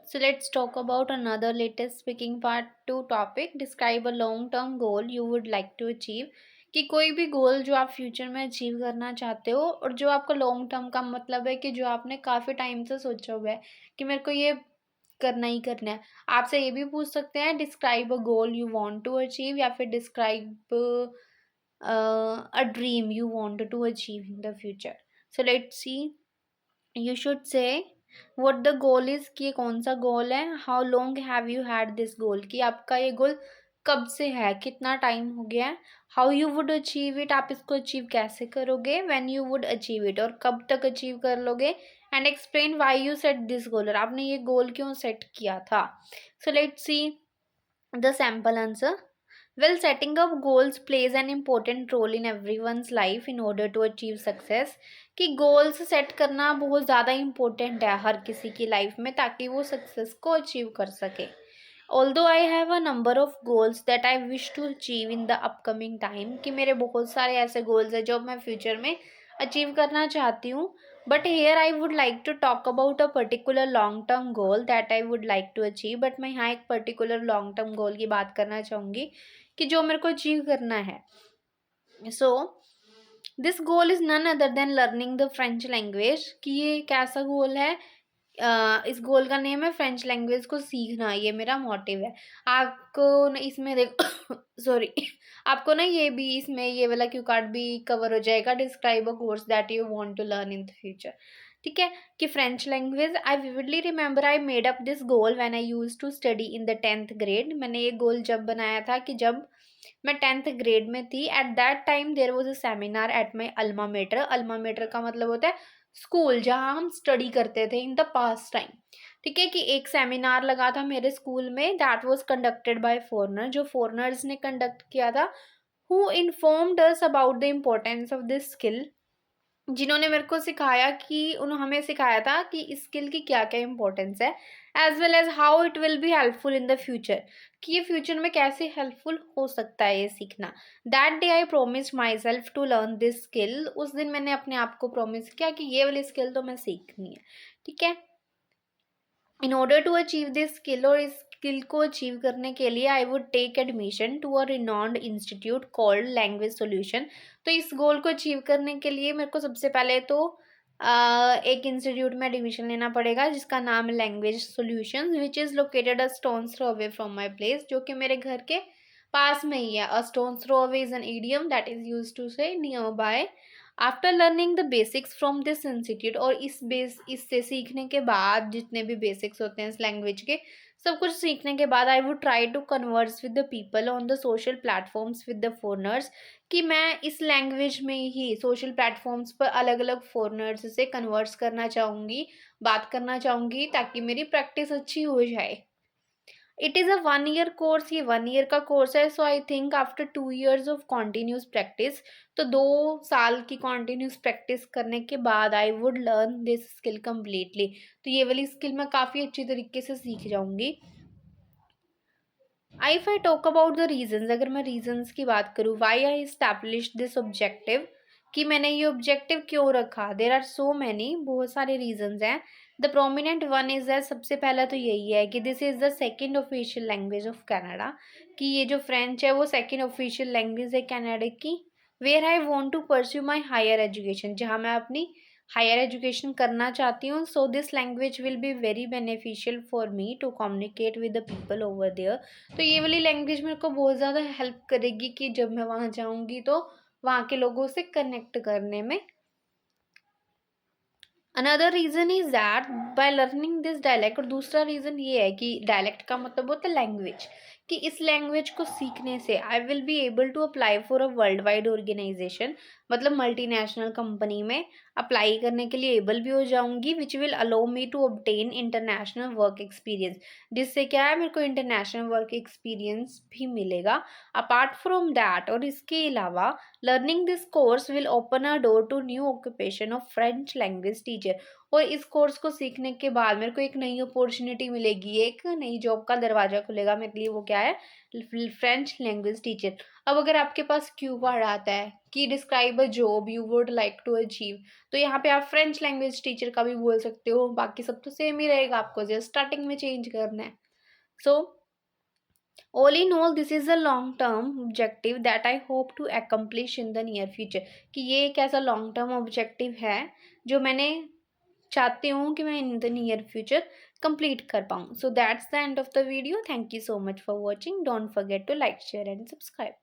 So let's talk about another latest speaking part 2 topic. Describe a long term goal you would like to achieve. कि कोई भी गोल जो आप future में achieve करना चाहते हो और जो आपका लॉन्ग टर्म का मतलब है कि जो आपने काफ़ी टाइम से सोचा हुआ है कि मेरे को ये करना ही करना है। आपसे ये भी पूछ सकते हैं describe a goal you want to achieve या फिर describe a dream you want to achieve in the future. So let's see. You should say what the goal is कि ये कौन सा गोल है. How long have you had this goal कि आपका ये गोल कब से है, कितना टाइम हो गया है. How you would achieve it, आप इसको अचीव कैसे करोगे. When you would achieve it, और कब तक अचीव कर लोगे. And explain why you set this goal, और आपने ये गोल क्यों सेट किया था. So let's see the sample answer. Well, setting up goals plays an important role in everyone's life in order to achieve success. कि goals set करना बहुत ज़्यादा इम्पोर्टेंट है हर किसी की लाइफ में ताकि वो सक्सेस को अचीव कर सके. Although I have a number of goals that I wish to achieve in the upcoming time कि मेरे बहुत सारे ऐसे गोल्स हैं जो मैं फ्यूचर में अचीव करना चाहती हूँ. But here I would like to talk about a particular long term goal that I would like to achieve. But मैं यहाँ एक पर्टिकुलर लॉन्ग टर्म गोल की बात करना चाहूँगी कि जो मेरे को अचीव करना है. So this goal is none other than learning the French language कि ये कैसा गोल है. इस गोल का नेम है फ्रेंच लैंग्वेज को सीखना. ये मेरा मोटिव है. आपको न इसमें देखो सॉरी आपको ना ये भी इसमें ये वाला क्यू कार्ड भी कवर हो जाएगा. Describe a course that you want to learn in the future. ठीक है कि French language. I vividly remember I made up this goal when I used to study in the 10th grade. मैंने ये गोल जब बनाया था कि जब मैं 10th ग्रेड में थी. At that time there was a seminar at my alma mater. Alma mater का मतलब होता है स्कूल जहाँ हम स्टडी करते थे इन द पास्ट टाइम. ठीक है कि एक सेमिनार लगा था मेरे स्कूल में that was conducted by foreigner. जो फॉरेनर्स ने कंडक्ट किया था who informed us about the importance of this skill. जिन्होंने मेरे को सिखाया कि उन्होंने हमें सिखाया था कि इस स्किल की क्या क्या इंपॉर्टेंस है. As well as how it will be helpful in the future कि ये फ्यूचर में कैसे हेल्पफुल हो सकता है ये सीखना. That day I promised myself to learn this skill. उस दिन मैंने अपने आप को प्रोमिस किया कि ये वाली स्किल तो मैं सीखनी है. ठीक है. In order to achieve this skill, और इस स्किल को अचीव करने के लिए I would take admission to a renowned institute called language solution. तो इस गोल को अचीव करने के लिए मेरे को सबसे पहले तो एक इंस्टीट्यूट में एडमिशन लेना पड़ेगा जिसका नाम है language solution which is located a stone's throw away from my place. जो कि मेरे घर के पास में ही है. A stone's throw away is an idiom that is used to say near by. After learning the basics from this institute, और इससे सीखने के बाद जितने भी बेसिक्स होते हैं इस लैंग्वेज के सब कुछ सीखने के बाद I would try to converse with the people on the social platforms with the foreigners. कि मैं इस लैंग्वेज में ही सोशल प्लेटफॉर्म्स पर अलग अलग फॉरनर्स से कन्वर्स करना चाहूँगी, बात करना चाहूँगी ताकि मेरी प्रैक्टिस अच्छी हो जाए. It is a 1 year course. ये 1 year का कोर्स है. So I think after 2 years of continuous practice, तो 2 साल की कॉन्टीन्यूस प्रैक्टिस करने के बाद I would learn this skill completely. तो ये वाली स्किल मैं काफ़ी अच्छी तरीके से सीख जाऊँगी. I if I talk about the reasons, अगर मैं रीजंस की बात करूँ why I establish this objective कि मैंने ये ऑब्जेक्टिव क्यों रखा. देर आर सो मैनी, बहुत सारे रीजंस हैं. The prominent one is that सबसे पहला तो यही है कि this is the second official language of Canada. कि ये जो फ्रेंच है वो सेकेंड ऑफिशियल लैंग्वेज है कनाडा की. Where I want to pursue my higher education, जहाँ मैं अपनी हायर एजुकेशन करना चाहती हूँ. So this language will be very beneficial for me to communicate with the people over there. तो ये वाली लैंग्वेज मेरे को बहुत ज़्यादा हेल्प करेगी कि जब मैं वहाँ जाऊँगी तो वहाँ के लोगों से कनेक्ट करने में. Another reason is that by learning this dialect, और दूसरा रीज़न ये है कि डायलैक्ट का मतलब होता है लैंग्वेज. कि इस लैंग्वेज को सीखने से I will be able to apply for a world wide organization. मतलब मल्टीनेशनल कंपनी में अप्लाई करने के लिए एबल भी हो जाऊंगी which will allow me to obtain international work experience. जिससे क्या है मेरे को इंटरनेशनल वर्क एक्सपीरियंस भी मिलेगा. अपार्ट फ्रॉम दैट, और इसके अलावा learning this course will open a door to new occupation of French language teacher. और इस कोर्स को सीखने के बाद मेरे को एक नई अपॉर्चुनिटी मिलेगी, एक नई जॉब का दरवाजा खुलेगा मेरे लिए, वो क्या है, फ्रेंच लैंग्वेज टीचर। अब अगर आपके पास कीवर्ड आता है कि describe a job you would like to achieve, तो यहाँ पे आप फ्रेंच लैंग्वेज टीचर का भी बोल सकते हो, बाकी सब तो सेम ही रहेगा, आपको जस्ट स्टार्टिंग में चेंज करना है। सो all in all, this is a long term objective that I hope to accomplish in the near future। कि ये एक ऐसा लॉन्ग टर्म ऑब्जेक्टिव है जो मैंने चाहती हूँ कि मैं in the near future complete कर पाऊँ। So that's the end of the video. Thank you so much for watching. Don't forget to like share and subscribe.